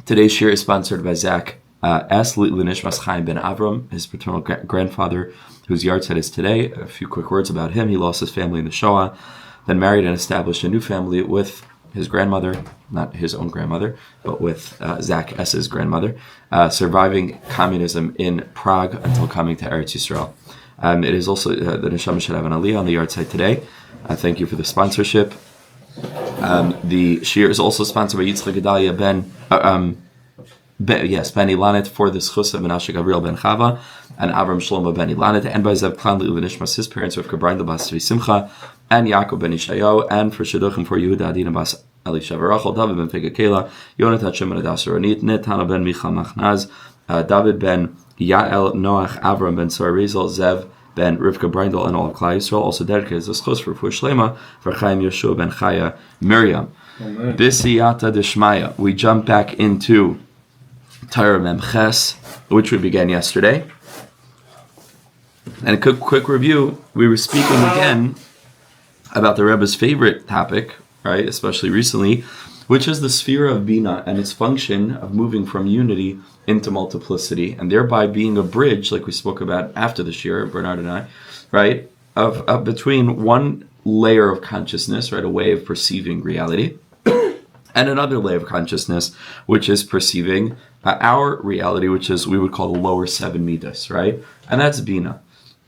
Today's shir is sponsored by Zach S. nishmas Chaim ben Avram, his paternal grandfather, whose yahrzeit is today. A few quick words about him. He lost his family in the Shoah, then married and established a new family with his grandmother, not his own grandmother, but with Zach S.'s grandmother, surviving communism in Prague until coming to Eretz Yisrael. It is also the neshama should have an aliyah on the yahrzeit today. Thank you for the sponsorship. The shir is also sponsored by Yitzchak Gedalia Ben Ilanet for the Succas of Menashe Gabriel Ben Chava and Avram Shlomo Ben Ilanet, and by Zev Klein nishmas his parents, Rivka Barinder Bas Simcha, and Ya'akov Ben Yeshעיהו, and for shidduchim for Yehuda Adina Bas Elisheva Rochel, Dovid Ben Fayga Kayla, Yonatan Shemini Atzeres, Netana Ben Micha Machnaz, Dovid Ben Yael Noach Avram Ben Tzar-Rizel, Zev Ben Rivka Barinder, and all of Klal Yisrael, also dedicated as Succas for Shlema for Chaim Yehoshua Ben Chaya Miriam. B'siyata Deshmaya, we jump back into Torah Memches, which we began yesterday. And a quick review, we were speaking again about the Rebbe's favorite topic, right, especially recently, which is the sphere of Bina and its function of moving from unity into multiplicity, and thereby being a bridge, like we spoke about after the shir, Bernard and I, right, of between one layer of consciousness, right, a way of perceiving reality, and another layer of consciousness, which is perceiving our reality, which is we would call the lower seven midas, right? And that's Bina.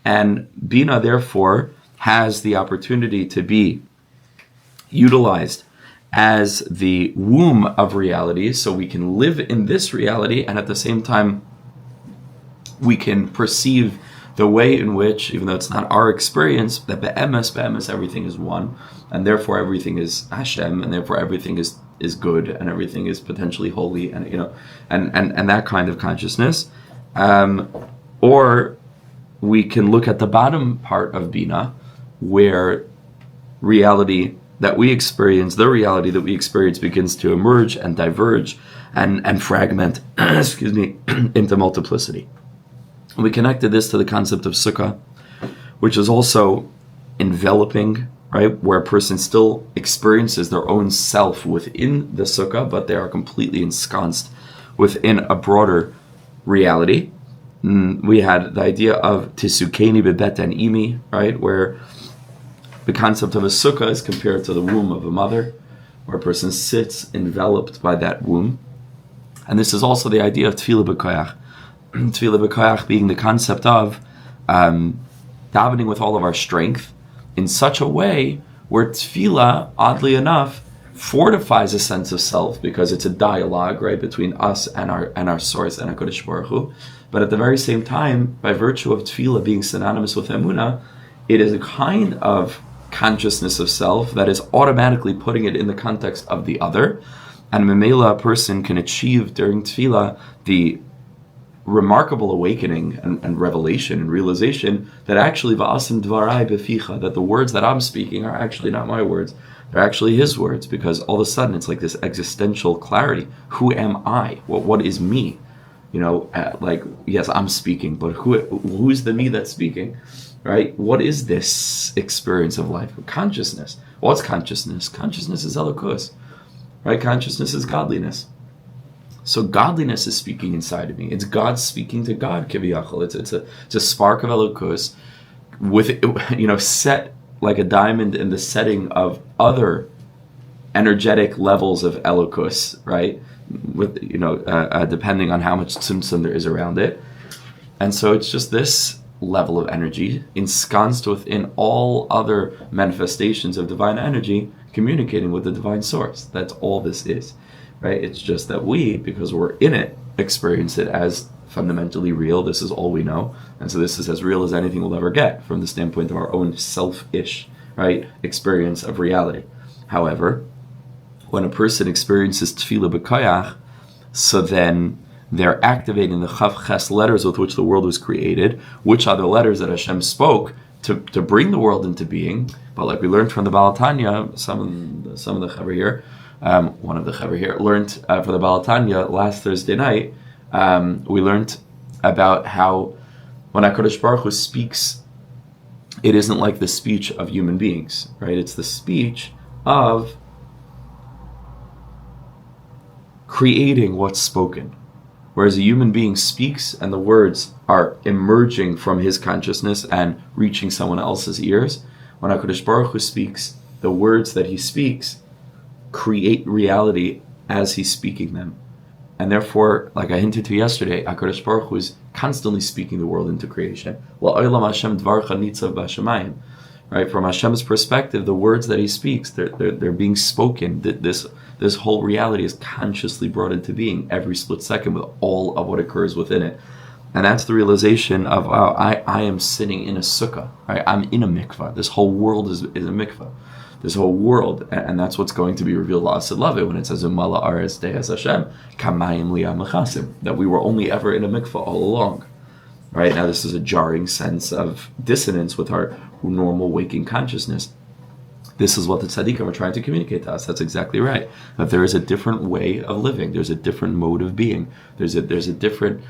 And Bina, therefore, has the opportunity to be utilized as the womb of reality, so we can live in this reality, and at the same time, we can perceive the way in which, even though it's not our experience, that be'emes, everything is one, and therefore everything is Hashem, and therefore everything is good, and everything is potentially holy, and and that kind of consciousness. Or we can look at the bottom part of Bina, where reality that we experience, the reality that we experience begins to emerge and diverge and fragment, into multiplicity. We connected this to the concept of Sukkah, which is also enveloping, right, where a person still experiences their own self within the Sukkah, but they are completely ensconced within a broader reality. We had the idea of Tisukeni bebet and imi, right, where the concept of a Sukkah is compared to the womb of a mother, where a person sits enveloped by that womb. And this is also the idea of Tefillah b'koyach. Tefillah b'koyach being the concept of davening with all of our strength in such a way where tefillah, oddly enough, fortifies a sense of self, because it's a dialogue, right, between us and our source and HaKadosh Baruch Hu. But at the very same time, by virtue of tefillah being synonymous with emunah, it is a kind of consciousness of self that is automatically putting it in the context of the other. And memela, a person can achieve during tefillah the remarkable awakening and revelation and realization that actually va'asim dvarai beficha, that the words that I'm speaking are actually not my words, they're actually his words, because all of a sudden it's like this existential clarity. Who am I? What is me? Yes, I'm speaking, but who's the me that's speaking? Right? What is this experience of life? Consciousness. What's consciousness? Consciousness is elokus, right? Consciousness is godliness. So godliness is speaking inside of me. It's God speaking to God, kiviyachol. It's a spark of elokus, with set like a diamond in the setting of other energetic levels of elokus, right? With depending on how much tzimtzum there is around it, and so it's just this level of energy ensconced within all other manifestations of divine energy, communicating with the divine source. That's all this is. Right? It's just that we, because we're in it, experience it as fundamentally real. This is all we know. And so this is as real as anything we'll ever get from the standpoint of our own selfish, right, experience of reality. However, when a person experiences tefillah b'koyach, so then they're activating the Chav Ches letters with which the world was created, which are the letters that Hashem spoke to bring the world into being. But like we learned from the Baal Tanya, some of the Chaver here, one of the Chaver here learned for the Baal Tanya last Thursday night. We learned about how when HaKadosh Baruch Hu speaks, it isn't like the speech of human beings, right? It's the speech of creating what's spoken. Whereas a human being speaks and the words are emerging from his consciousness and reaching someone else's ears. When HaKadosh Baruch Hu speaks, the words that he speaks create reality as he's speaking them. And therefore, like I hinted to yesterday, HaKadosh Baruch Hu is constantly speaking the world into creation. Right? From Hashem's perspective, the words that he speaks, they're being spoken. This whole reality is consciously brought into being every split second with all of what occurs within it. And that's the realization of, wow, I am sitting in a sukkah. Right? I'm in a mikvah. This whole world is a mikvah. This whole world, and that's what's going to be revealed to love it when it says Umala Ares Deas Hashem Kamayim Liyamechasim, that we were only ever in a mikvah all along. Right? Now this is a jarring sense of dissonance with our normal waking consciousness. This is what the tzaddikim are trying to communicate to us. That's exactly right. That there is a different way of living. There's a different mode of being. There's a different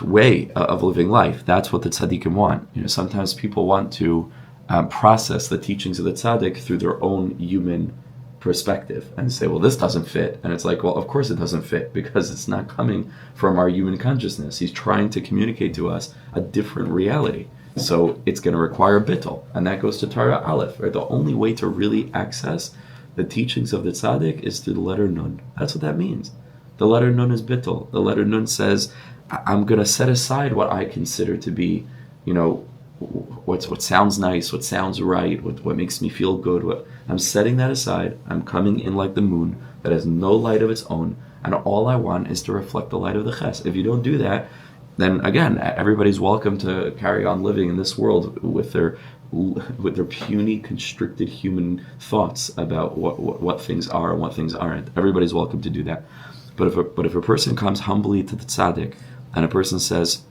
way of living life. That's what the tzaddikim want. Sometimes people want to process the teachings of the tzaddik through their own human perspective and say, well, this doesn't fit. And it's like, well, of course it doesn't fit, because it's not coming from our human consciousness. He's trying to communicate to us a different reality. So it's going to require bittul. And that goes to Torah Aleph. Right? The only way to really access the teachings of the tzaddik is through the letter Nun. That's what that means. The letter Nun is bittul. The letter Nun says, I'm going to set aside what I consider to be, what sounds nice, what sounds right, what makes me feel good. I'm setting that aside. I'm coming in like the moon that has no light of its own, and all I want is to reflect the light of the ches. If you don't do that, then again, everybody's welcome to carry on living in this world with their puny, constricted human thoughts about what things are and what things aren't. Everybody's welcome to do that. But if a person comes humbly to the tzaddik and a person says,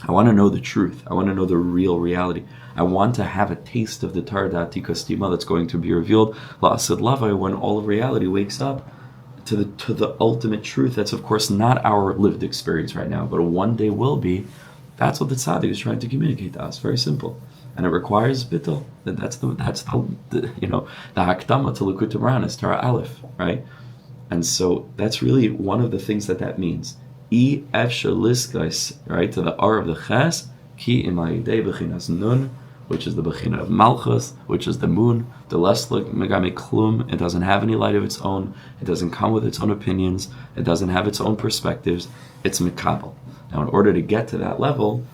I want to know the truth. I want to know the real reality. I want to have a taste of the Torah Da'atika Stima that's going to be revealed. La'asad Lavai, when all of reality wakes up to the ultimate truth. That's of course not our lived experience right now, but one day will be. That's what the tzaddik is trying to communicate to us. Very simple, and it requires bittul. That's the hakdama to Likutei Moharan is Torah Aleph, right? And so that's really one of the things that means. I efshar liskais, right, to the R of the ches, ki imayidei bechinas nun, which is the bechina of malchus, which is the moon, the leslik megami klum. It doesn't have any light of its own. It doesn't come with its own opinions. It doesn't have its own perspectives. It's mikabel. Now, in order to get to that level,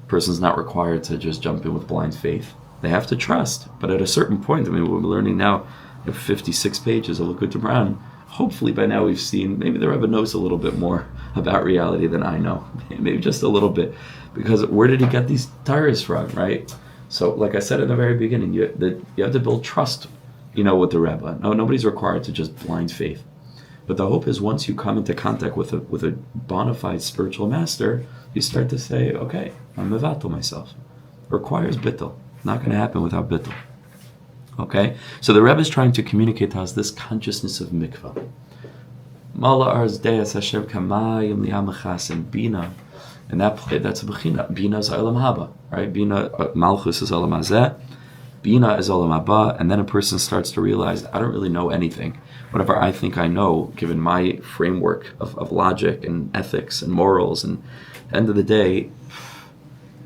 a person's not required to just jump in with blind faith. They have to trust. But at a certain point, we're learning now 56 pages of Likutei Moharan. Hopefully by now we've seen, maybe the Rebbe knows a little bit more about reality than I know. Maybe just a little bit. Because where did he get these Torahs from, right? So like I said in the very beginning, you have to build trust, with the Rebbe. No, nobody's required to just blind faith. But the hope is once you come into contact with a bona fide spiritual master, you start to say, okay, I'm mevatel myself. It requires bittul. Not going to happen without bittul. Okay, so the Rebbe is trying to communicate to us this consciousness of mikvah. Mala arz deas Hashem kamayim liyamechasim bina, and that's a bechina. Bina is olam haba, right? Bina malchus is olam hazeh, bina is olam haba, and then a person starts to realize, I don't really know anything. Whatever I think I know, given my framework of logic and ethics and morals, and at the end of the day,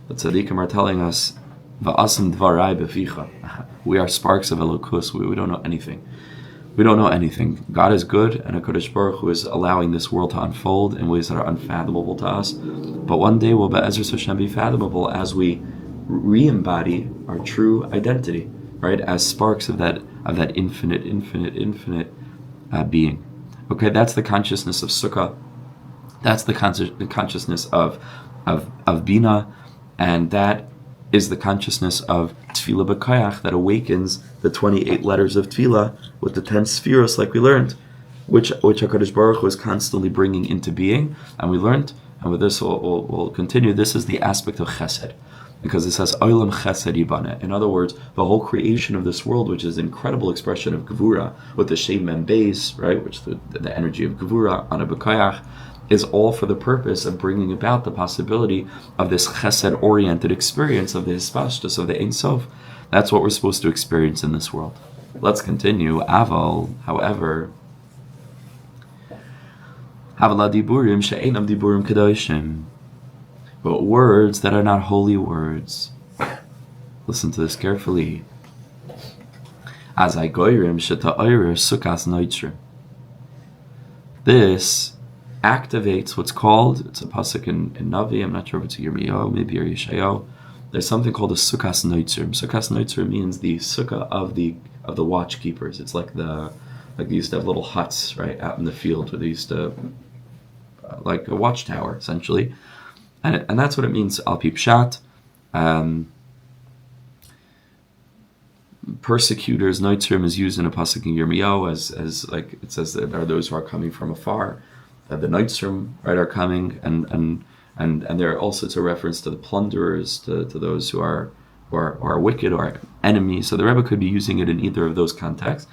the tzaddikim are telling us, va'asim dvarai beficha. We are sparks of Elokus. We don't know anything. We don't know anything. God is good, and HaKadosh Baruch Hu is allowing this world to unfold in ways that are unfathomable to us. But one day will Be'ezras Hashem be fathomable as we re-embody our true identity, right? As sparks of that infinite being. Okay, that's the consciousness of Sukkah. That's the consciousness of Bina, and that is the consciousness of Tefillah B'Kayach that awakens the 28 letters of Tefillah with the 10 spheros, like we learned, which HaKadosh Baruch Hu is constantly bringing into being. And we learned, and with this we'll continue, this is the aspect of Chesed, because it says Olam Chesed Yibane. In other words, the whole creation of this world, which is an incredible expression of Gevura, with the Shem Mem Beis, right, which the energy of Gevura, Ana B'Kayach, is all for the purpose of bringing about the possibility of this chesed-oriented experience of the hispashtus, of the Ein Sof. That's what we're supposed to experience in this world. Let's continue. Aval, however, Havala diburim she'enam diburim kedoshim. But words that are not holy words. Listen to this carefully. As I goyrim sheta'oyer Succas Notzrim. This activates what's called, it's a pasuk in Navi, I'm not sure if it's a Yirmiyahu, maybe or Yeshעיהו. There's something called a Succas Notzrim. Succas Notzrim means the sukkah of the watchkeepers. It's like they used to have little huts right out in the field where they used to like a watchtower essentially, and that's what it means. Al pi pshat. Persecutors, Notzrim is used in a pasuk in Yirmiyahu as like it says that there are those who are coming from afar. The Notzrim, right, are coming, and there are also a reference to the plunderers, to those who are wicked or enemies. So the Rebbe could be using it in either of those contexts.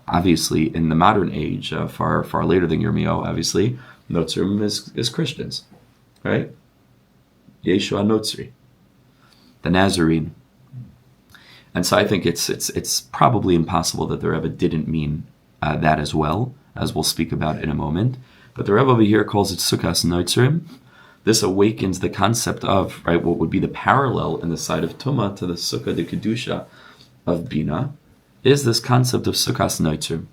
Obviously, in the modern age, far later than Yirmiyahu, obviously, Notzrim is Christians, right? Yeshua Notzri, the Nazarene. And so I think it's probably impossible that the Rebbe didn't mean that as well, as we'll speak about in a moment. But the Rebbe over here calls it Succas Notzrim. This awakens the concept of, right, what would be the parallel in the side of Tumah to the Sukkah de Kedusha of Bina, is this concept of Succas Notzrim,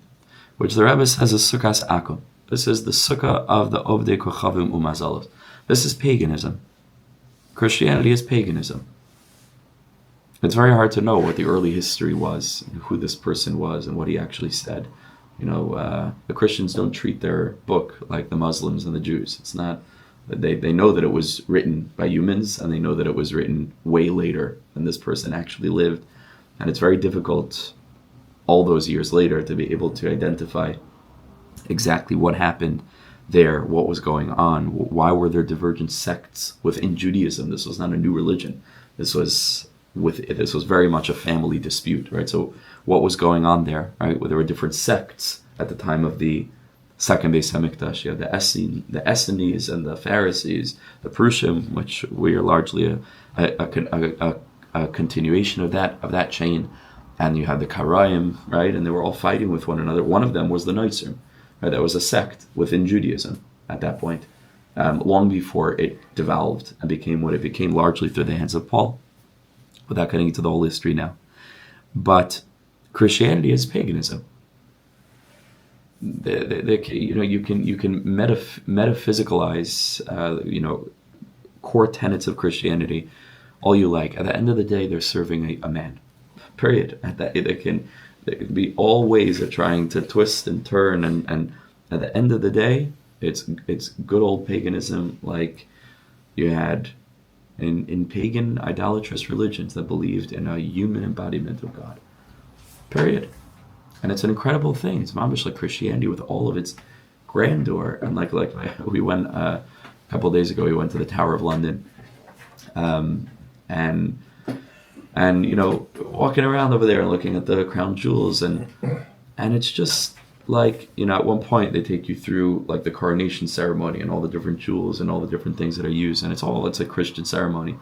which the Rebbe says is Succas Akum. This is the Sukkah of the Ovdei Kochavim Umazalos. This is paganism. Christianity is paganism. It's very hard to know what the early history was, and who this person was, and what he actually said. The Christians don't treat their book like the Muslims and the Jews. It's not. They know that it was written by humans, and they know that it was written way later than this person actually lived. And it's very difficult, all those years later, to be able to identify exactly what happened there, what was going on, why were there divergent sects within Judaism. This was not a new religion. This was very much a family dispute, right? So what was going on there, right? Well, there were different sects at the time of the second Beis Hamikdash. You had the Essenes and the Pharisees, the Prushim, which we are largely a continuation of that chain, and you had the Karaim, right? And they were all fighting with one another. One of them was the Notzrim, right? That was a sect within Judaism at that point, long before it devolved and became what it became, largely through the hands of Paul, without getting into the whole history now. But Christianity is paganism. You can metaphysicalize core tenets of Christianity all you like. At the end of the day, they're serving a man. Period. There can be all ways of trying to twist and turn, and at the end of the day, it's good old paganism, like you had in pagan idolatrous religions that believed in a human embodiment of God. Period. And it's an incredible thing. It's mamish like Christianity with all of its grandeur. And like we went a couple of days ago, we went to the Tower of London, and walking around over there and looking at the crown jewels, and it's just like, at one point they take you through like the coronation ceremony and all the different jewels and all the different things that are used, and it's a Christian ceremony,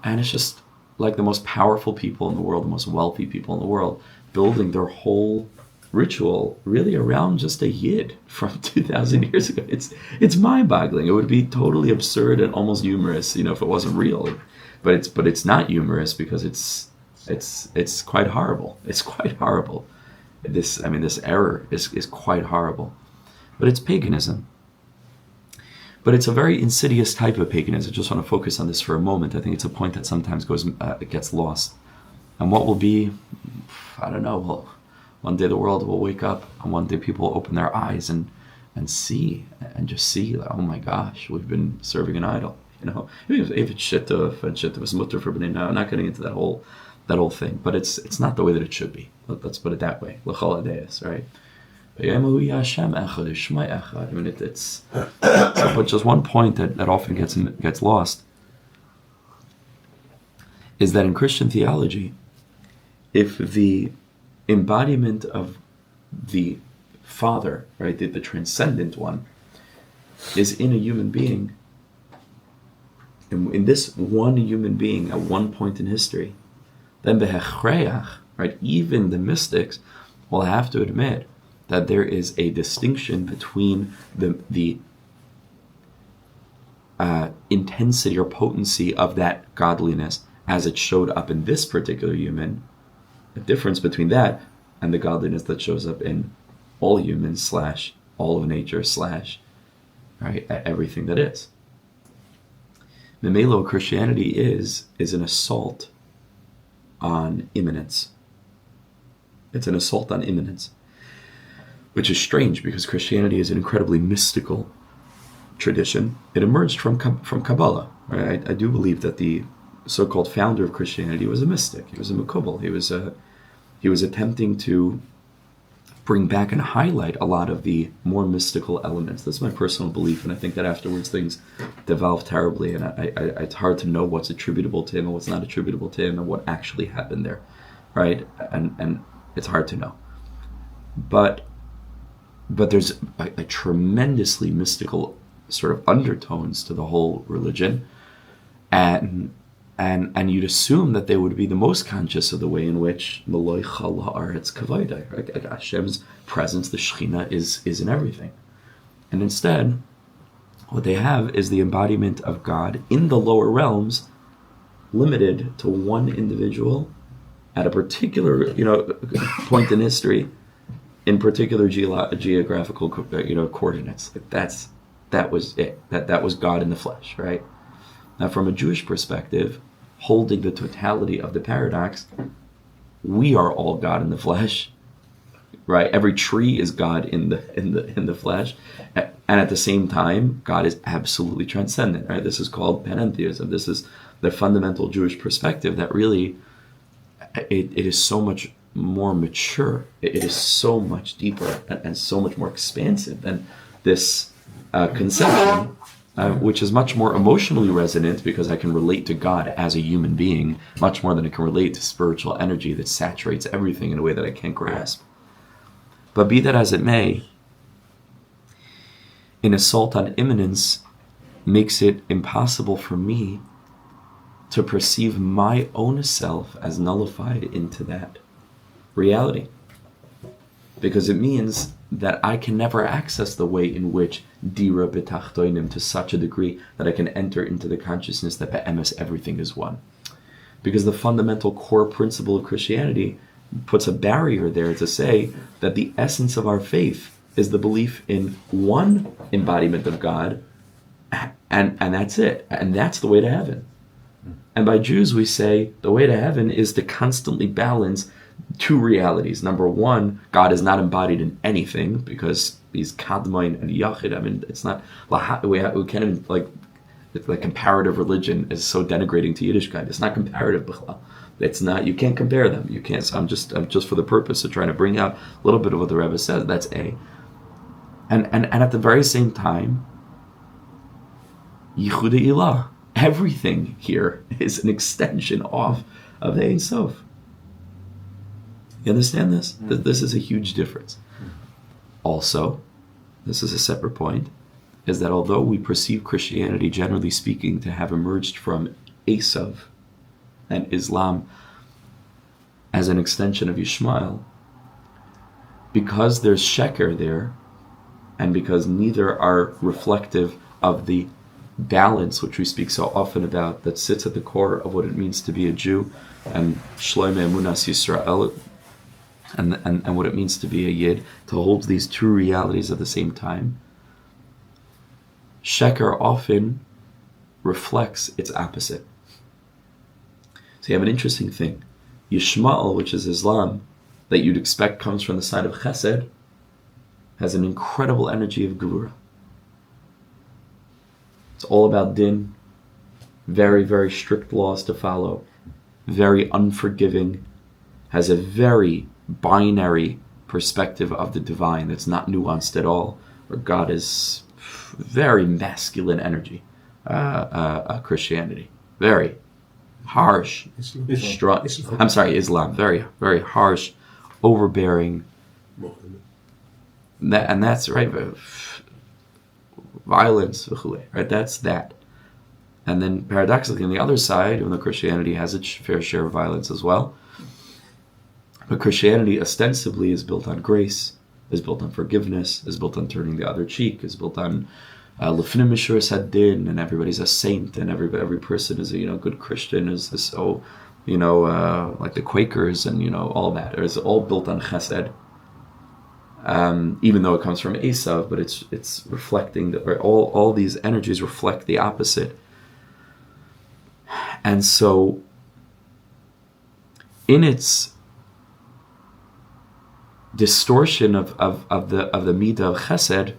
and it's just like the most powerful people in the world, the most wealthy people in the world, building their whole ritual really around just a yid from 2,000 years ago. It's mind-boggling. It would be totally absurd and almost humorous, if it wasn't real. But it's not humorous because it's quite horrible. It's quite horrible. This error is quite horrible. But it's paganism. But it's a very insidious type of paganism. I just want to focus on this for a moment. I think it's a point that sometimes gets lost. And what will be, I don't know. Well, one day the world will wake up, and one day people will open their eyes and see, like, oh my gosh, we've been serving an idol. If it's shidduch and shidduch is mutter for b'nai, I'm not getting into that whole thing, but it's not the way that it should be. Let's put it that way. Rochel, right? It's but just one point that often gets lost is that in Christian theology, if the embodiment of the Father, right, the transcendent one, is in a human being, in this one human being at one point in history, then right, even the mystics will have to admit that there is a distinction between the intensity or potency of that godliness as it showed up in this particular human, a difference between that and the godliness that shows up in all humans / all of nature / right, everything that is. Memelo, Christianity is an assault on immanence. It's an assault on immanence, which is strange because Christianity is an incredibly mystical tradition. It emerged from Kabbalah. Right? I do believe that the so-called founder of Christianity was a mystic. He was a Mekubal. He was attempting to bring back and highlight a lot of the more mystical elements. That's my personal belief, and I think that afterwards things devolved terribly, and it's hard to know what's attributable to him and what's not attributable to him and what actually happened there, right? And it's hard to know. But there's a tremendously mystical sort of undertones to the whole religion, and you'd assume that they would be the most conscious of the way in which Hashem's presence, the Shekhinah, is in everything. And instead, what they have is the embodiment of God in the lower realms, limited to one individual at a particular point in history, in particular geographical coordinates. Like that was it. That was God in the flesh, right? Now, from a Jewish perspective, holding the totality of the paradox, we are all God in the flesh, right? Every tree is God in the flesh, and at the same time, God is absolutely transcendent, right? This is called panentheism. This is the fundamental Jewish perspective that really it is so much more mature. It is so much deeper and so much more expansive than this conception. Which is much more emotionally resonant because I can relate to God as a human being much more than I can relate to spiritual energy that saturates everything in a way that I can't grasp. But be that as it may, an assault on immanence makes it impossible for me to perceive my own self as nullified into that reality. Because it means that I can never access the way in which dira betachtoinim to such a degree that I can enter into the consciousness that be'emes everything is one. Because the fundamental core principle of Christianity puts a barrier there to say that the essence of our faith is the belief in one embodiment of God, and that's it. And that's the way to heaven. And by Jews we say the way to heaven is to constantly balance two realities. Number one, God is not embodied in anything because he's kadmoin and yachid. I mean, it's not, we can't even, like comparative religion is so denigrating to Yiddishkeit. It's not comparative. It's not, you can't compare them. You can't, so I'm just for the purpose of trying to bring out a little bit of what the Rebbe says. That's A. And at the very same time, Yichud Ilah, everything here is an extension of the Ein Sof. You understand this? This is a huge difference. Also, this is a separate point, is that although we perceive Christianity, generally speaking, to have emerged from Esav and Islam as an extension of Yishmael, because there's sheker there, and because neither are reflective of the balance which we speak so often about that sits at the core of what it means to be a Jew, and Shloime Emunas Yisrael, and what it means to be a Yid, to hold these two realities at the same time, sheker often reflects its opposite. So you have an interesting thing. Yishmael, which is Islam, that you'd expect comes from the side of Chesed, has an incredible energy of Gevurah. It's all about din, very, very strict laws to follow, very unforgiving, has a very binary perspective of the divine that's not nuanced at all, where God is very masculine energy. Christianity, very harsh, strong. I'm sorry, Islam, very, very harsh, overbearing. And that's right, violence, right? That's that. And then paradoxically, on the other side, even though Christianity has its fair share of violence as well, but Christianity ostensibly is built on grace, is built on forgiveness, is built on turning the other cheek, is built on Lefnim Mishuras Hadin, and everybody's a saint, and every person is a good Christian, is this like the Quakers, and all that. It's all built on Chesed. Even though it comes from Esav, but it's reflecting that all these energies reflect the opposite. And so, in its distortion of the midah of Chesed,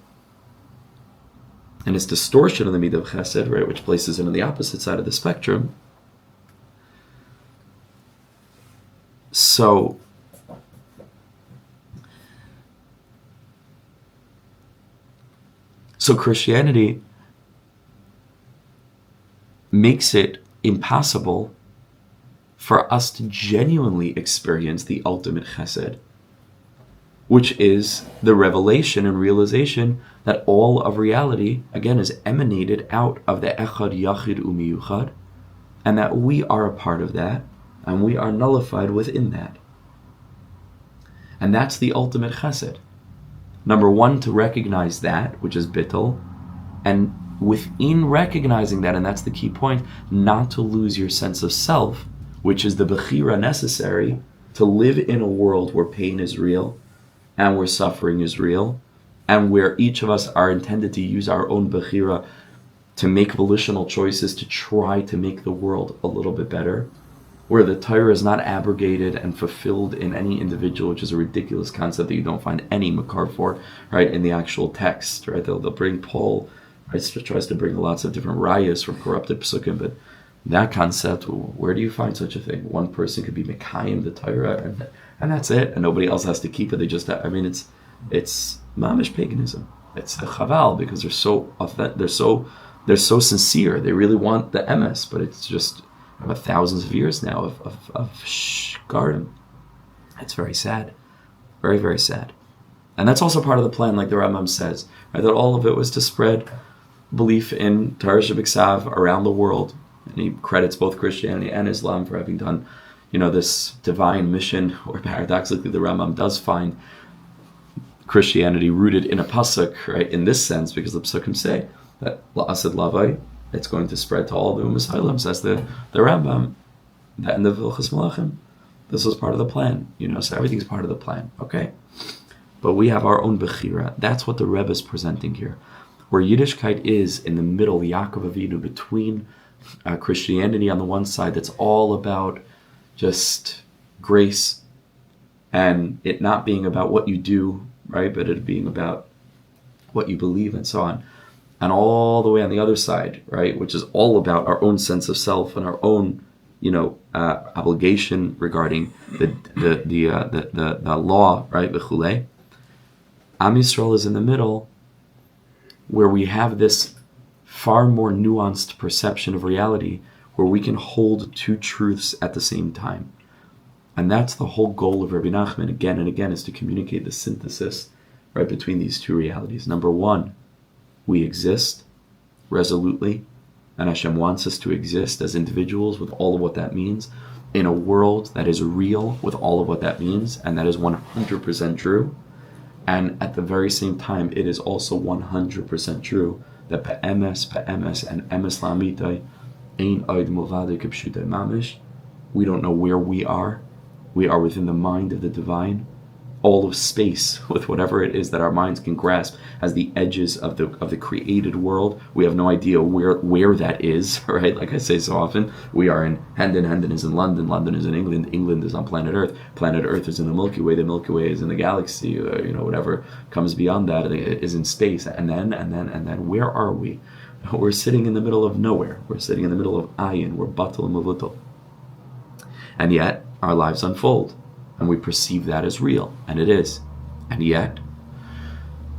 and its distortion of the midah of Chesed, right, which places it on the opposite side of the spectrum. So Christianity makes it impossible for us to genuinely experience the ultimate Chesed, which is the revelation and realization that all of reality, again, is emanated out of the Echad Yachid Umiyuchad, and that we are a part of that, and we are nullified within that. And that's the ultimate Chesed. Number one, to recognize that, which is bittul, and within recognizing that, and that's the key point, not to lose your sense of self, which is the bechira necessary to live in a world where pain is real, and where suffering is real, and where each of us are intended to use our own bechira to make volitional choices to try to make the world a little bit better, where the Torah is not abrogated and fulfilled in any individual, which is a ridiculous concept that you don't find any makar for, right, in the actual text, right? They'll bring Paul, right, tries to bring lots of different rayas from corrupted psukim, but that concept, where do you find such a thing? One person could be mekayim the Torah, and that's it, and nobody else has to keep it. They just, it's mamish paganism. It's the chaval, because they're so authentic, they're so sincere. They really want the emes, but it's just about thousands of years now of shkarim. It's very sad, very, very sad. And that's also part of the plan, like the Rambam says, right, that all of it was to spread belief in Torah Shabbat around the world. And he credits both Christianity and Islam for having done, this divine mission, or paradoxically the Rambam does find Christianity rooted in a pasuk, right, in this sense, because the pasukim say that la'asad lavai, it's going to spread to all the Umas Hailam, says the Rambam, that in the Vilchas Malachim, this was part of the plan, so everything's part of the plan, okay? But we have our own bechira. That's what the Rebbe is presenting here, where Yiddishkeit is in the middle, Yaakov Avinu, between Christianity on the one side, that's all about just grace, and it not being about what you do, right, but it being about what you believe and so on. And all the way on the other side, right, which is all about our own sense of self and our own, obligation regarding the law, right, v'chulei. Am Yisrael is in the middle, where we have this far more nuanced perception of reality, where we can hold two truths at the same time. And that's the whole goal of Rabbi Nachman, again and again, is to communicate the synthesis, right, between these two realities. Number one, we exist resolutely, and Hashem wants us to exist as individuals with all of what that means, in a world that is real with all of what that means, and that is 100% true. And at the very same time, it is also 100% true that pe'emes and emes la'amitai ein oid milvado k'pshutai mamish. We don't know where we are. We are within the mind of the divine. All of space, with whatever it is that our minds can grasp as the edges of the created world, we have no idea where that is, right? Like I say so often, we are in Hendon is in London is in England is on planet Earth is in the Milky Way is in the galaxy, whatever comes beyond that is in space, and then where are we? We're sitting in the middle of nowhere. We're sitting in the middle of ayin. We're batal and mavutal, and yet our lives unfold. And we perceive that as real, and it is. And yet,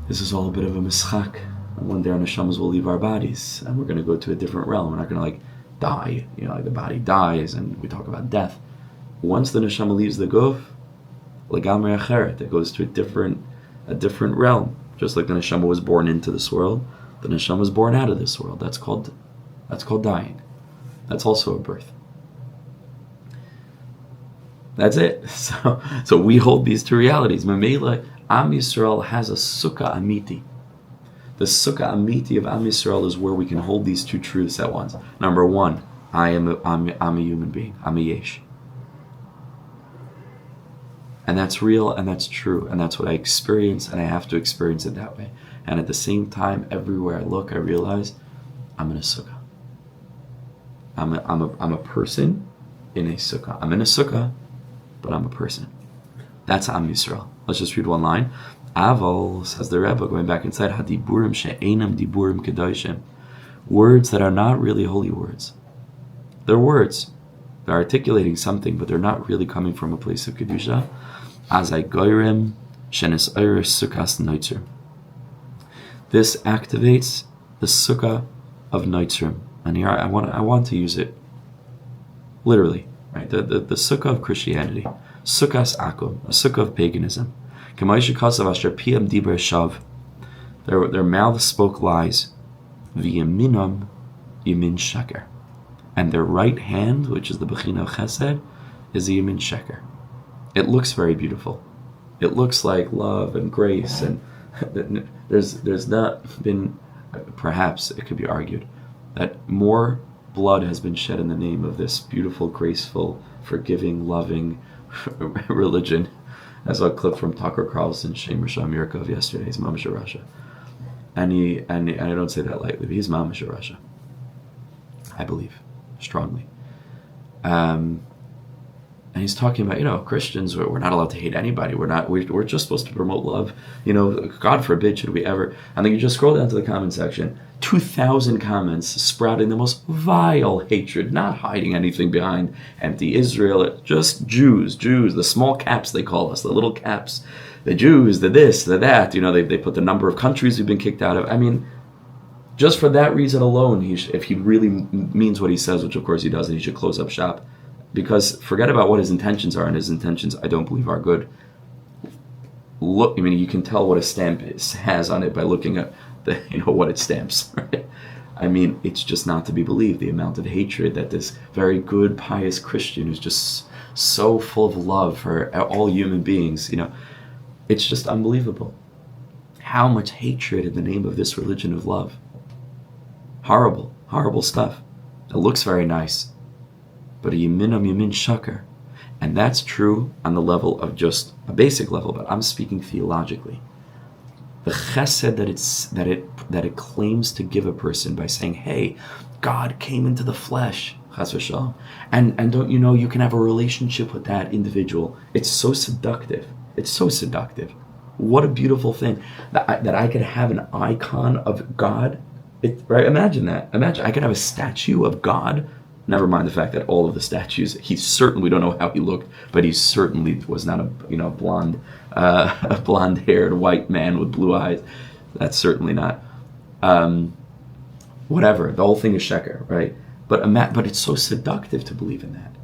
this is all a bit of a mischak. And one day our neshamas will leave our bodies, and we're going to go to a different realm. We're not going to die, the body dies, and we talk about death. Once the neshama leaves the guf, legamrei acheret, it goes to a different realm. Just like the neshama was born into this world, the neshama was born out of this world. That's called dying. That's also a birth. That's it. So we hold these two realities. Mamela, Am Yisrael has a sukkah amiti. The sukkah amiti of Am Yisrael is where we can hold these two truths at once. Number one, I'm a human being. I'm a yesh. And that's real, and that's true, and that's what I experience, and I have to experience it that way. And at the same time, everywhere I look, I realize I'm in a sukkah. I'm a person in a sukkah. I'm in a sukkah, but I'm a person. That's Am Yisrael. Let's just read one line. Aval, says the Rebbe, going back inside, Hadiburim she'enam diburim kedoshim. Words that are not really holy words. They're words. They're articulating something, but they're not really coming from a place of Kedusha. Azai goyrim shenis oiris Succas Notzrim. This activates the Sukkah of Notzrim. And here I want to use it literally, right? The Sukkah of Christianity. Succas Akum, a Sukkah of paganism. Their mouths spoke lies. V'yaminam yamin sheker. And their right hand, which is the Bechina of Chesed, is the yamin sheker. It looks very beautiful. It looks like love and grace, and there's not been, perhaps it could be argued, that more blood has been shed in the name of this beautiful, graceful, forgiving, loving religion. I saw a clip from Tucker Carlson's Shemini Atzeres of yesterday. He's Mamash Russia, and I don't say that lightly, but he's Mamash Russia. I believe strongly. And he's talking about, Christians, we're not allowed to hate anybody. We're just supposed to promote love. God forbid should we ever. And then you just scroll down to the comment section, 2,000 comments sprouting the most vile hatred, not hiding anything behind empty Israel, just Jews, the small caps they call us, the little caps, the Jews, the this, the that. They put the number of countries we've been kicked out of. I mean, just for that reason alone, if he really means what he says, which of course he doesn't, he should close up shop. Because forget about what his intentions are, and his intentions, I don't believe, are good. Look, you can tell what a stamp has on it by looking at what it stamps, right? It's just not to be believed, the amount of hatred that this very good, pious Christian who's just so full of love for all human beings, it's just unbelievable. How much hatred in the name of this religion of love. Horrible, horrible stuff. It looks very nice. But a yamin shaker. And that's true on the level of just a basic level, but I'm speaking theologically. The chesed that it claims to give a person by saying, hey, God came into the flesh, chas v'shalom, and don't you can have a relationship with that individual. It's so seductive. It's so seductive. What a beautiful thing that I could have an icon of God. Right? Imagine that. Imagine I could have a statue of God. Never mind the fact that all of the statues, we don't know how he looked, but he certainly was not a blonde-haired white man with blue eyes. That's certainly not. Whatever, the whole thing is sheker, right? But it's so seductive to believe in that,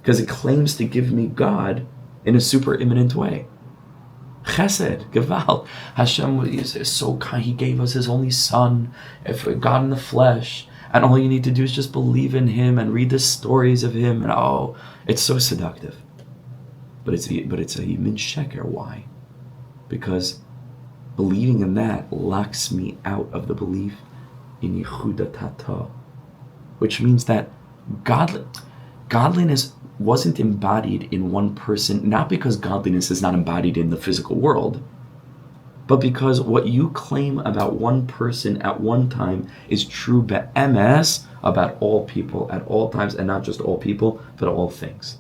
because it claims to give me God in a super imminent way. Chesed, Geval. Hashem is so kind. He gave us His only Son, God in the flesh. And all you need to do is just believe in Him and read the stories of Him. And it's so seductive. But it's a yamin sheker. Why? Because believing in that locks me out of the belief in Yehuda Tata. Which means that godliness wasn't embodied in one person, not because godliness is not embodied in the physical world, but because what you claim about one person at one time is true be'emes about all people at all times, and not just all people, but all things.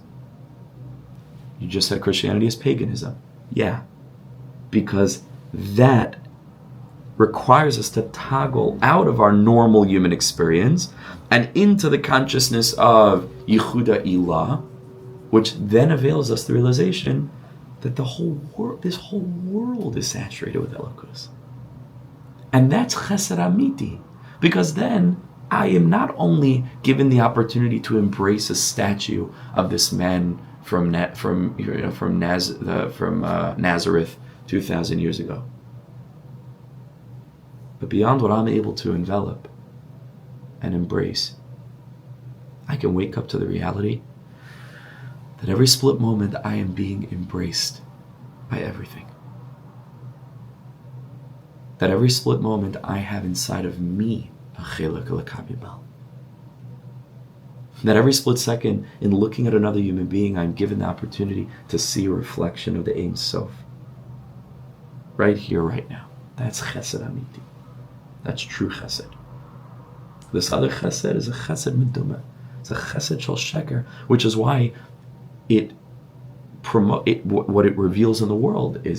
You just said Christianity is paganism. Yeah, because that requires us to toggle out of our normal human experience and into the consciousness of Yehuda Ilah, which then avails us the realization that this whole world is saturated with Elokus. And that's chesed amiti, because then I am not only given the opportunity to embrace a statue of this man from Nazareth 2,000 years ago, but beyond what I'm able to envelop and embrace, I can wake up to the reality that every split moment I am being embraced by everything. that every split moment I have inside of me a chelek l'kabibel. That every split second, in looking at another human being, I'm given the opportunity to see a reflection of the Ein Sof. Right here, right now. That's chesed amiti. That's true chesed. This other chesed is a chesed meduma. It's a chesed shel sheker, which is why what it reveals in the world it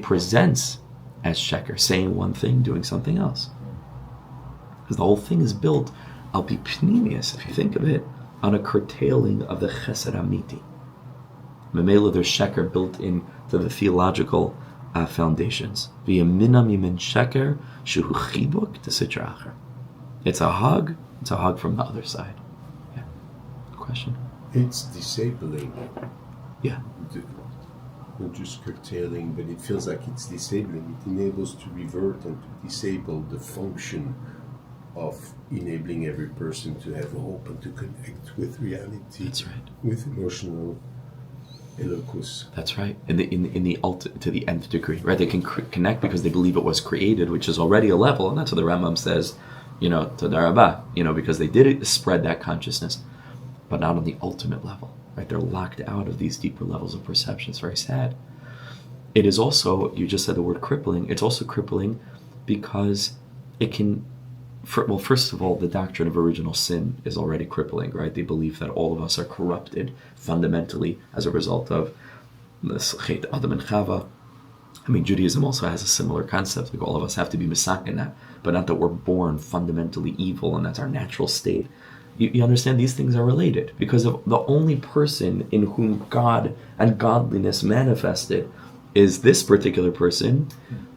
presents as sheker, saying one thing, doing something else. Because the whole thing is built, al pi pnimius, if you think of it, on a curtailing of the chesed amiti. Memela, there's sheker built into the theological foundations. V'yamina mimin sheker shuhu chibuk t'sitra acher. It's a hug from the other side. Yeah. Question? It's disabling. Yeah. Not just curtailing, but it feels like it's disabling. It enables to revert and to disable the function of enabling every person to have hope and to connect with reality. That's right. With emotional eloquence. That's right. To the nth degree, right? They can connect because they believe it was created, which is already a level, and that's what the Rambam says, Toda Rabah, because they did spread that consciousness, but not on the ultimate level, right? They're locked out of these deeper levels of perception. It's very sad. It is also, you just said the word crippling, it's also crippling because it can, first of all, the doctrine of original sin is already crippling, right? The belief that all of us are corrupted fundamentally as a result of the Chet Adam and Chava. I mean, Judaism also has a similar concept, like all of us have to be misak in that, but not that we're born fundamentally evil and that's our natural state. You understand these things are related because of the only person in whom God and godliness manifested is this particular person,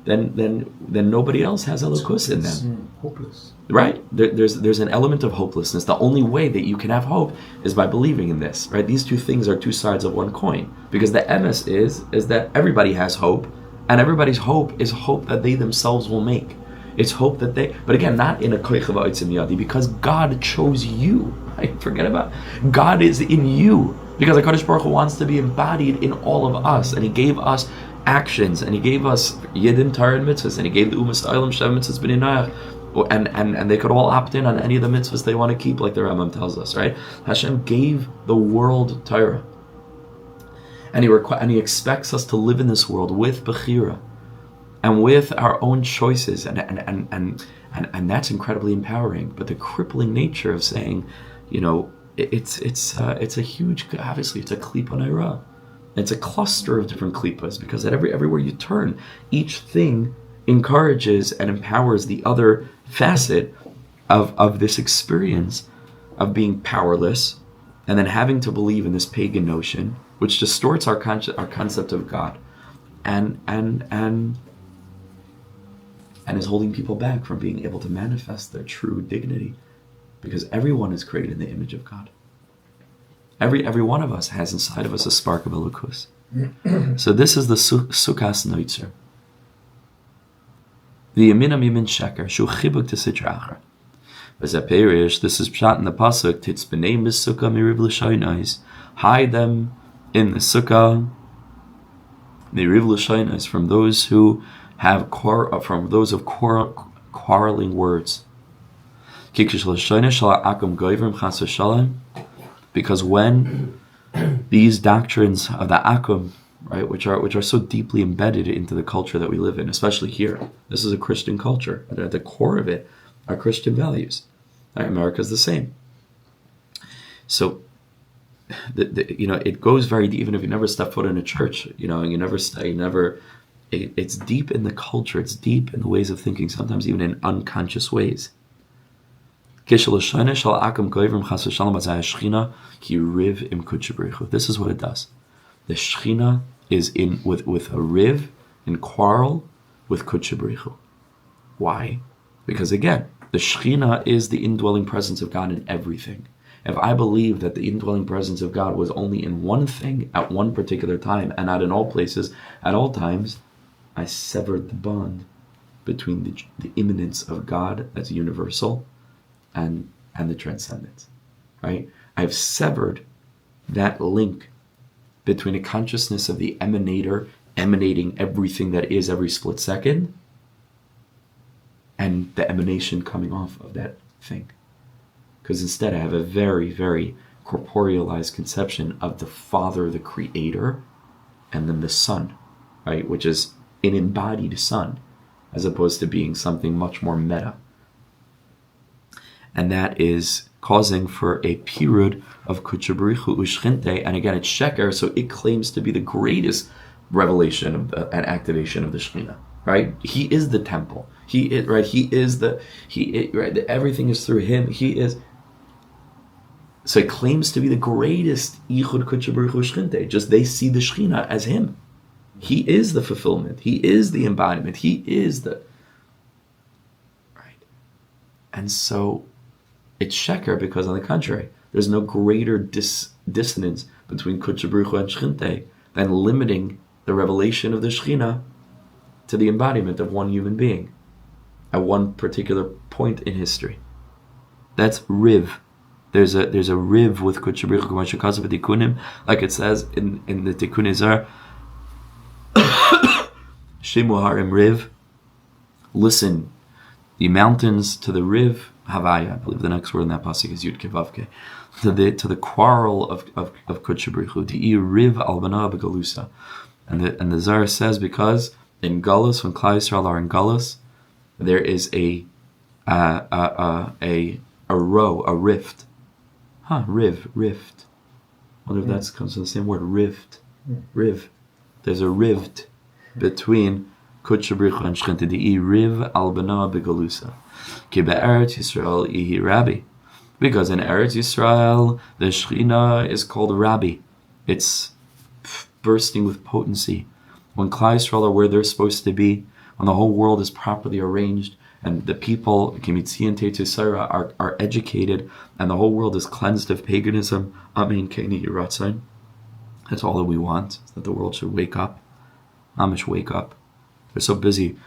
then nobody else has elokus in them. Hopeless. Right? There's an element of hopelessness. The only way that you can have hope is by believing in this. Right? These two things are two sides of one coin. Because the emes is that everybody has hope, and everybody's hope is hope that they themselves will make. It's hope that but again, not in a koich ha'otzim yadi, because God chose you. Right? Forget about it. God is in you. Because HaKadosh Baruch Hu wants to be embodied in all of us, and He gave us actions, and He gave us Yidin, Torah, and mitzvahs, and He gave the Umas Ta'olam, Shem, mitzvahs, B'nai Noach, and they could all opt in on any of the mitzvahs they want to keep, like the Rambam tells us, right? Hashem gave the world Torah, and He expects us to live in this world with Bechira, and with our own choices, and that's incredibly empowering. But the crippling nature of saying, it's a huge, obviously it's a klipa naira. It's a cluster of different klipas, because at everywhere you turn, each thing encourages and empowers the other facet of this experience of being powerless, and then having to believe in this pagan notion, which distorts our concept of God, and is holding people back from being able to manifest their true dignity, because everyone is created in the image of God. Every one of us has inside of us a spark of elokus. So this is the Succas Notzrim. The Yamina Mimin Sheker, Shu Chibuk T'Sitra Acher. V'Zeh this is Pshat in the Pasuk, Titz B'nei Sukkah Miriv L'Shaynais. Hide them in the Sukkah, Miriv L'Shaynais, from those who have quarreling words. Because when these doctrines of the akum, right, which are so deeply embedded into the culture that we live in, especially here, this is a Christian culture. At the core of it are Christian values. Right? America's the same. So, it goes very deep. Even if you never step foot in a church, and it's deep in the culture. It's deep in the ways of thinking. Sometimes even in unconscious ways. This is what it does. The Shechina is in with a riv, in quarrel with Kudsha Brich Hu. Why? Because again, the Shechina is the indwelling presence of God in everything. If I believe that the indwelling presence of God was only in one thing at one particular time, and not in all places at all times, I severed the bond between the immanence of God as universal and the transcendence, right? I've severed that link between a consciousness of the emanator emanating everything that is every split second, and the emanation coming off of that thing. Because instead I have a very, very corporealized conception of the Father, the Creator, and then the Son, right? Which is an embodied Son, as opposed to being something much more meta. And that is causing for a period of Kudsha Brich Hu Ushchinte, and again it's Sheker, so it claims to be the greatest revelation of and activation of the Shekhinah, right? He is the temple. He is, right? Right? Everything is through him. He is. So it claims to be the greatest Yichud Kudsha Brich Hu Ushchinte. Just they see the Shekhinah as him. He is the fulfillment. He is the embodiment. He is the right. And so it's Sheker because, on the contrary, there's no greater dissonance between Kudsha Brich Hu and Shechinte than limiting the revelation of the Shekhinah to the embodiment of one human being at one particular point in history. That's riv. There's a riv with Kudsha Brich Hu, like it says in the Tikkun Zar, Moharan riv. Listen, the mountains to the riv. Havaya, I believe the next word in that pasuk is Yud Kevavke. To the quarrel of Kudsha Brich Hu, to riv al bana begalusa, and the Zar says because in Galus, when Klal Yisrael are in Galus, there is a row, a rift, rift. I wonder if that comes from the same word, rift, riv. There's a rift between Kudsha Brich Hu and Shechinte, the riv al bana begalusa. Ki be'Eretz Yisrael ihi Rabbi, because in Eretz Yisrael the Shekhinah is called Rabbi. It's bursting with potency. When Klal Yisrael are where they're supposed to be, when the whole world is properly arranged, and the people are educated, and the whole world is cleansed of paganism. Amen. That's all that we want, that the world should wake up. Amish, wake up. They're so busy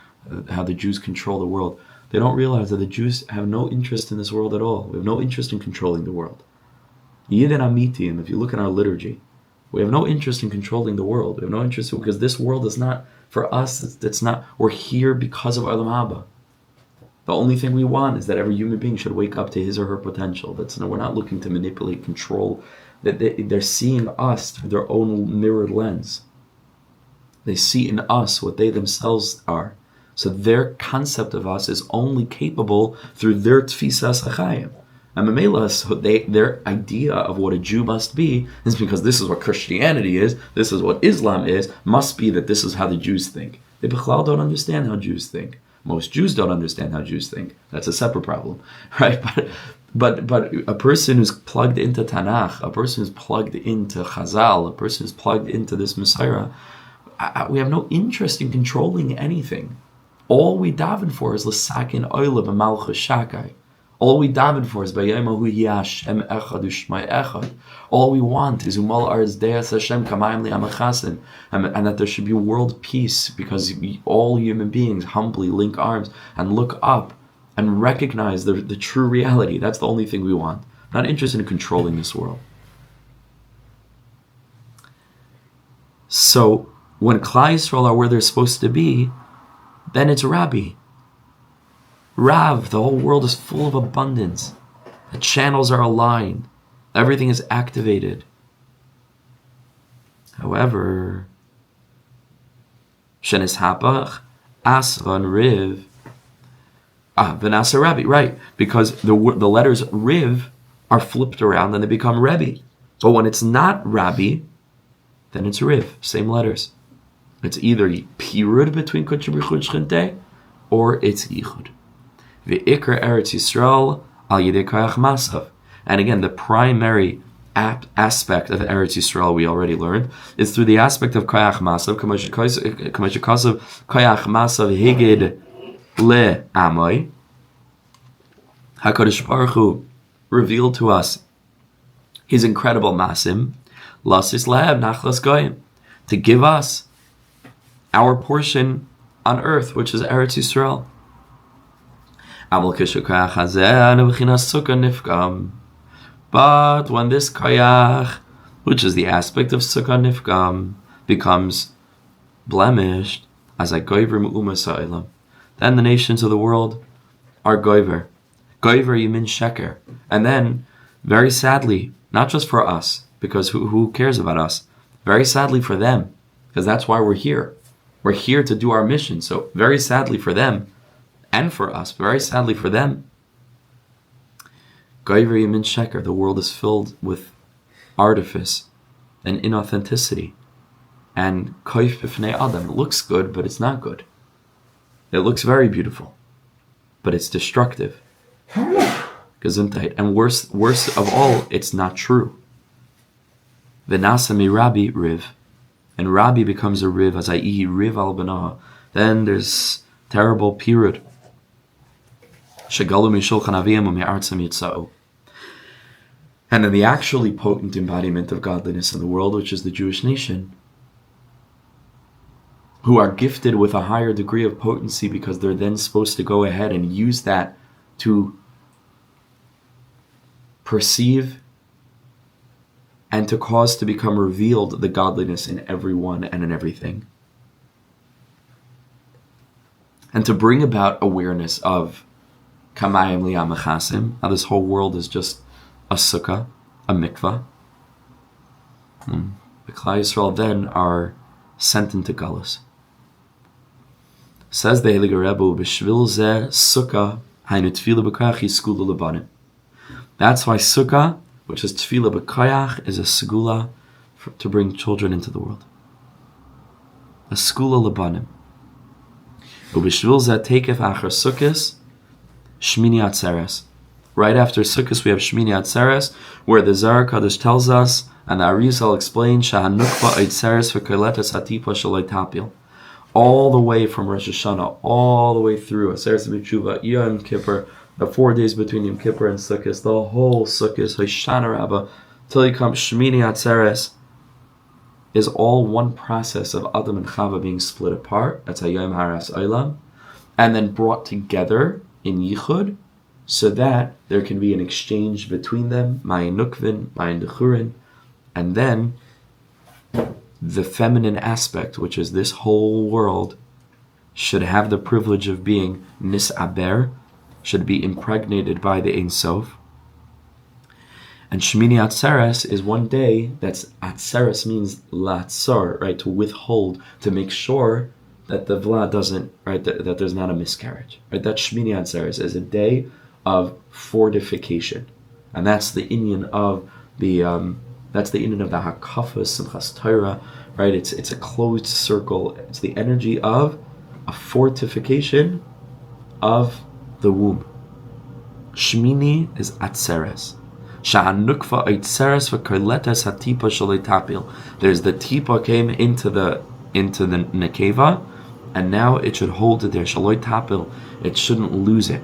how the Jews control the world. They don't realize that the Jews have no interest in this world at all. We have no interest in controlling the world. Yid and Amitim, if you look at our liturgy, we have no interest in controlling the world. We have no interest because this world is not for us. It's not. We're here because of Olam Haba. The only thing we want is that every human being should wake up to his or her potential. We're not looking to manipulate, control. That they're seeing us through their own mirrored lens. They see in us what they themselves are. So their concept of us is only capable through their tfisas achayim. And Mamela, so their idea of what a Jew must be is because this is what Christianity is, this is what Islam is, must be that this is how the Jews think. They b'chlal don't understand how Jews think. Most Jews don't understand how Jews think. That's a separate problem, right? But a person who's plugged into Tanakh, a person who's plugged into Chazal, a person who's plugged into this Messiah, we have no interest in controlling anything. All we daven for is l'sakin oila b'malchus shakai. All we daven for is b'yaymahu Hashem echad u'shmai echad. All we want is umal arz deas Hashem kamayim li'amachasin, and that there should be world peace because all human beings humbly link arms and look up and recognize the true reality. That's the only thing we want. Not interested in controlling this world. So when Klal Yisrael are where they're supposed to be, then it's Rabbi. Rav, the whole world is full of abundance. The channels are aligned. Everything is activated. However, Shenis Hapach, Asran Riv, Vanasa Rabbi, right? Because the letters Riv are flipped around and they become Rebbe. But when it's not Rabbi, then it's Riv, same letters. It's either Pirud between Kudsha Brich Hu and Shechinte, or it's Yichud. Ve'ikar Eretz Yisrael al Yidei Koyach Masav. And again, the primary aspect of Eretz Yisrael we already learned is through the aspect of Koyach Masav. Kamashikasav Koyach Masav Higid Le Amoy. HaKadosh Baruch Hu revealed to us His incredible Masim, Lasis Leheb Nachlas Goyim, to give us our portion on earth, which is Eretz Yisrael. But when this koyach, which is the aspect of Sukkah Nifgam, becomes blemished, as I goiver me'uma sa'ilam. Then the nations of the world are goiver. Goiver yimin sheker. And then, very sadly, not just for us, because who cares about us? Very sadly for them, because that's why we're here. We're here to do our mission. So very sadly for them, and for us, very sadly for them, goiver yimin sheker, the world is filled with artifice and inauthenticity. And koif b'fnei adam, it looks good, but it's not good. It looks very beautiful, but it's destructive. Gesundheit. And worst of all, it's not true. V'nasa mi rabbi riv. And rabbi becomes a riv, as i.e. riv al banah. Then there's terrible pirud. Shegalu mi shulchan aviyim u'mi'artzam yitza'u. And then the actually potent embodiment of godliness in the world, which is the Jewish nation, who are gifted with a higher degree of potency because they're then supposed to go ahead and use that to perceive and to cause to become revealed the godliness in everyone and in everything. And to bring about awareness of kamayim liyamachasim, how this whole world is just a sukkah, a mikvah. The Klal Yisrael then are sent into Galus. Says the Heilige Rebbe, "B'shvil zeh sukkah haynu tefillah b'koyach yiskula lebanim." That's why sukkah, which is tefillah b'koyach, is a segula to bring children into the world. A segula lebanim. U'b'shvil zeh teikef achar sukkos Shemini Atzeres. Right after Succas, we have Shemini Atzeres, where the Zohar Kadosh tells us, and the Arizal explains, "Shahanukva Atzeres v'koletas hatipa shaloi tapil." All the way from Rosh Hashanah, all the way through Atzeres B'tshuva, Yom Kippur, the 4 days between Yom Kippur and Succas, the whole Succas, Hoshana Rabbah, till he comes Shemini Atzeres, is all one process of Adam and Chava being split apart. That's Hayom Haras Olam, and then brought together in Yichud, so that there can be an exchange between them, Mayin Nukvin, Mayin Dechurin, and then the feminine aspect, which is this whole world, should have the privilege of being nisaber, should be impregnated by the Ein Sof. And Shemini Atzeres is one day, that's Atzeres means latzar, right, to withhold, to make sure that the Vla doesn't, right, that there's not a miscarriage. Right, that Shemini Atzeres is a day of fortification, and that's the inyan of the Hakafas Simchas Torah, right? It's a closed circle. It's the energy of a fortification of the womb. Shemini is Atzeres. Sha'anukva Atzeres v'koletas hatipa shalei tapil. There's the tipa came into the nekeva, and now it should hold it there. Shaloi tapil. It shouldn't lose it.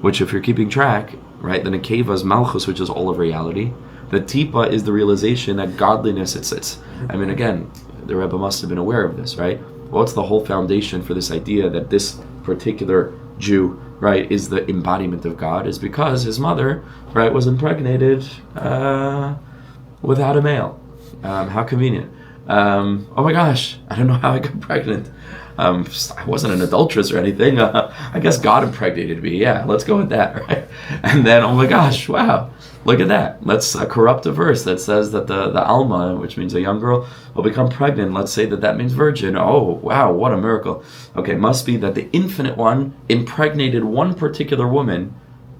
Which, if you're keeping track, right, the nekeva is malchus, which is all of reality. The tipa is the realization that godliness, it's I mean, again, the Rebbe must have been aware of this, right? What's the whole foundation for this idea that this particular Jew, right, is the embodiment of God, is because his mother, right, was impregnated without a male. How convenient. Oh my gosh, I don't know how I got pregnant. I wasn't an adulteress or anything. I guess God impregnated me. Yeah, let's go with that, right? And then, oh my gosh, wow, look at that. Let's corrupt a verse that says that the Alma, which means a young girl, will become pregnant. Let's say that means virgin. Oh, wow, what a miracle. Okay, must be that the Infinite One impregnated one particular woman,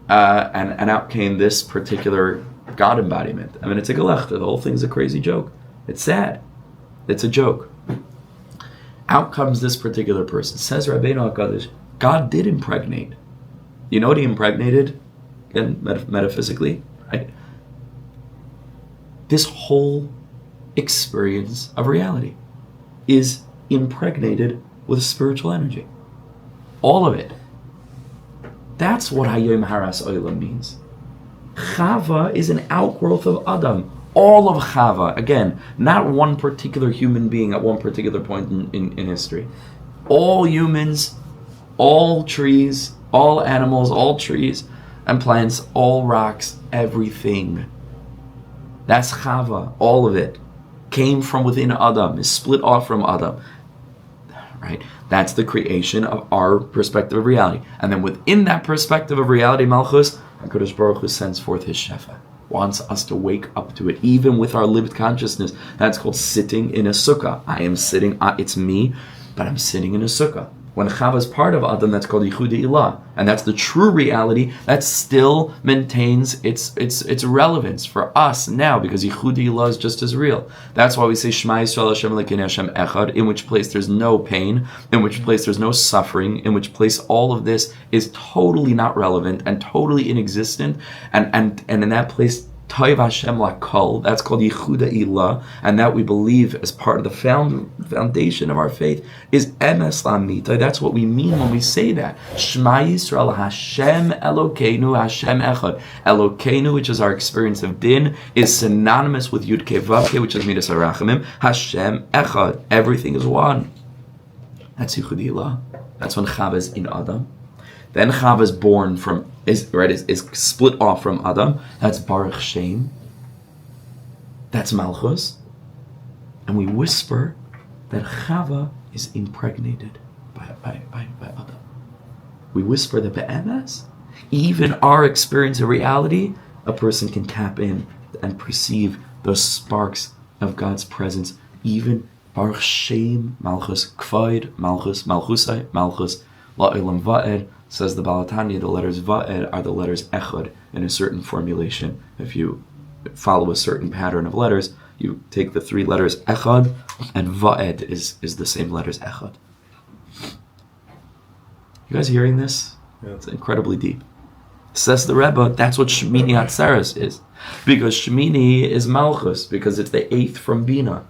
and out came this particular God embodiment. I mean, it's a gelechta. The whole thing's a crazy joke. It's sad. It's a joke. Out comes this particular person. Says Rabbeinu HaKadosh, God did impregnate. You know what he impregnated? Again, metaphysically, right? This whole experience of reality is impregnated with spiritual energy. All of it. That's what Hayom Haras Olam means. Chava is an outgrowth of Adam. All of Chava, again, not one particular human being at one particular point in history. All humans, all trees, all animals, all trees and plants, all rocks, everything. That's Chava, all of it. Came from within Adam, is split off from Adam. right? That's the creation of our perspective of reality. And then within that perspective of reality, Malchus, HaKadosh Baruch Hu sends forth his Shefa, wants us to wake up to it, even with our lived consciousness. That's called sitting in a sukkah. I am sitting, it's me, but I'm sitting in a sukkah. When Chava is part of Adam, that's called Yichud Ilah, and that's the true reality that still maintains its relevance for us now, because Yichud Ilah is just as real. That's why we say Shema Yisrael Hashem Elokeinu Hashem Echad, in which place there's no pain, in which place there's no suffering, in which place all of this is totally not relevant and totally inexistent, and in that place Toiv Hashem Lakol, that's called Yichuda Ilah, and that we believe as part of the foundation of our faith is Emes Lamita. That's what we mean when we say that. Shema Yisrael Hashem Elokeinu Hashem Echad. Elokeinu, which is our experience of din, is synonymous with Yud Kei Vav Kei, which is Midas HaRachamim. Hashem Echad. Everything is one. That's Yichuda Ilah. That's when Chava is in Adam. Then Chava is born from, is split off from Adam. That's Baruch Shem. That's Malchus. And we whisper that Chava is impregnated by Adam. We whisper that be'emes, even our experience of reality, a person can tap in and perceive those sparks of God's presence. Even Baruch Shem, Malchus, Kvaid, Malchus, Malchusai, Malchus, La'ilam Va'ed. Says the Balatanya, the letters Va'ed are the letters Echad in a certain formulation. If you follow a certain pattern of letters, you take the three letters Echad, and Va'ed is the same letters Echad. You guys hearing this? Yeah. It's incredibly deep. Says the Rebbe, that's what Shemini Atzeres is. Because Shemini is Malchus, because it's the eighth from Bina.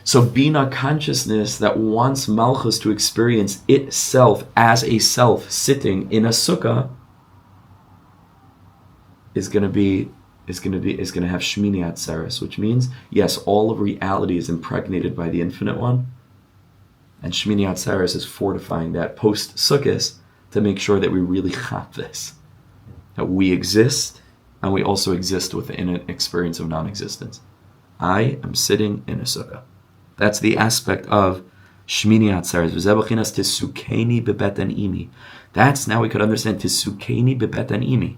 So Bina consciousness that wants Malchus to experience itself as a self sitting in a sukkah is going to have Shemini Atzeres, which means yes, all of reality is impregnated by the Infinite One, and Shemini Atzeres is fortifying that post Sukkos to make sure that we really have this, that we exist and we also exist within an experience of non-existence. I am sitting in a sukkah. That's the aspect of Shemini Atzeres. Tisukeni bebeten imi. That's, now we could understand Tisukeni bebeten imi.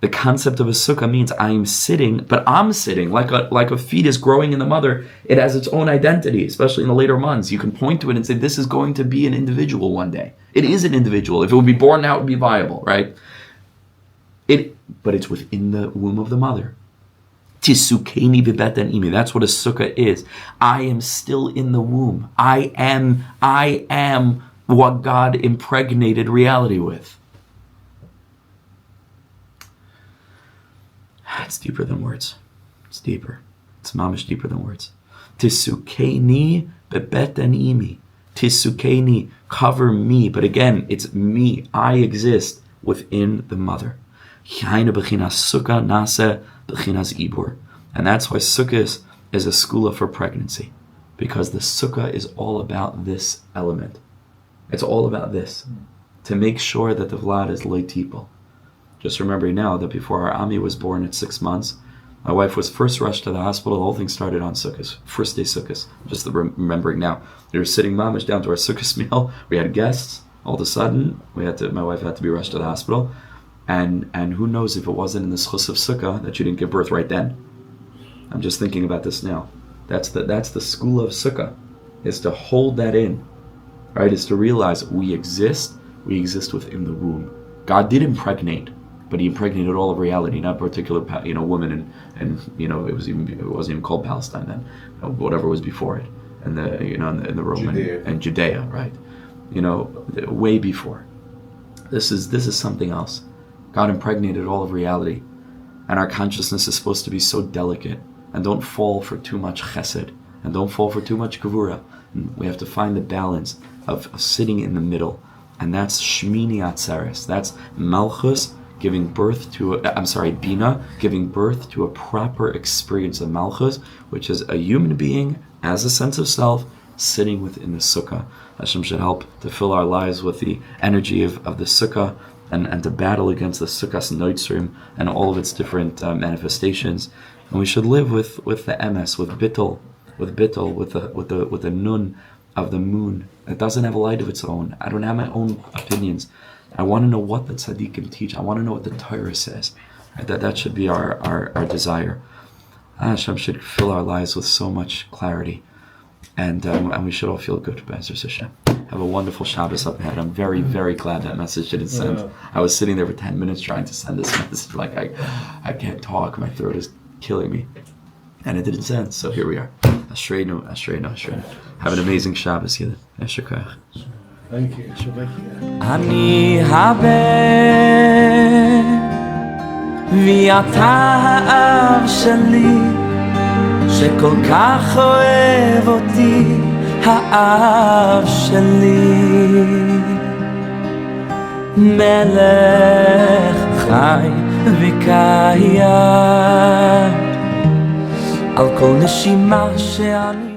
The concept of a sukkah means I'm sitting, but I'm sitting like a fetus growing in the mother. It has its own identity, especially in the later months. You can point to it and say, this is going to be an individual one day. It is an individual. If it would be born now, it would be viable, right? But it's within the womb of the mother. Tisukeni bebeten imi. That's what a sukkah is. I am still in the womb. I am what God impregnated reality with. It's deeper than words. It's deeper. It's mamish deeper than words. Tisukeni bebeten imi. Tisukeni, cover me. But again, it's me. I exist within the mother. And that's why Sukkos is a skula for pregnancy, because the sukkah is all about this element. It's all about this, to make sure that the Vlad is loitipol. Just remembering now that before our Ami was born at 6 months, my wife was first rushed to the hospital. The whole thing started on Sukkos, first day Sukkos. Just remembering now, we were sitting mamish down to our Sukkos meal. We had guests. All of a sudden, my wife had to be rushed to the hospital. And who knows if it wasn't in the Succas of Sukkah that she didn't give birth right then. I'm just thinking about this now. That's the school of Sukkah, is to hold that in, right? Is to realize we exist within the womb. God did impregnate, but He impregnated all of reality, not a particular woman, and it wasn't even called Palestine then, whatever was before it, and the Roman Judea. And Judea, right? Way before. This is something else. God impregnated all of reality, and our consciousness is supposed to be so delicate, and don't fall for too much chesed, and don't fall for too much gevura. And we have to find the balance of sitting in the middle, and that's Shemini Atzeres. That's Malchus giving birth to Bina giving birth to a proper experience of Malchus, which is a human being as a sense of self sitting within the sukkah. Hashem should help to fill our lives with the energy of the sukkah, and to battle against the Succas Notzrim and all of its different manifestations. And we should live with the emes, with bittul, with the nun of the moon. It doesn't have a light of its own. I don't have my own opinions. I want to know what the tzaddikim teach. I want to know what the Torah says. That should be our desire. Hashem should fill our lives with so much clarity, and we should all feel good. B'ezras Hashem. Have a wonderful Shabbos up ahead. I'm very, very glad that message didn't send. I was sitting there for 10 minutes trying to send this message. Like, I can't talk. My throat is killing me. And it didn't send. So here we are. Ashreinu, Ashreinu, Ashreinu. Have an amazing Shabbos, Yidin. Yesher koach. Thank you. אני הבן ואתה האב שלי שכל כך אוהב אותי האב שלי מלך חי וקיים על כל נשימה שאני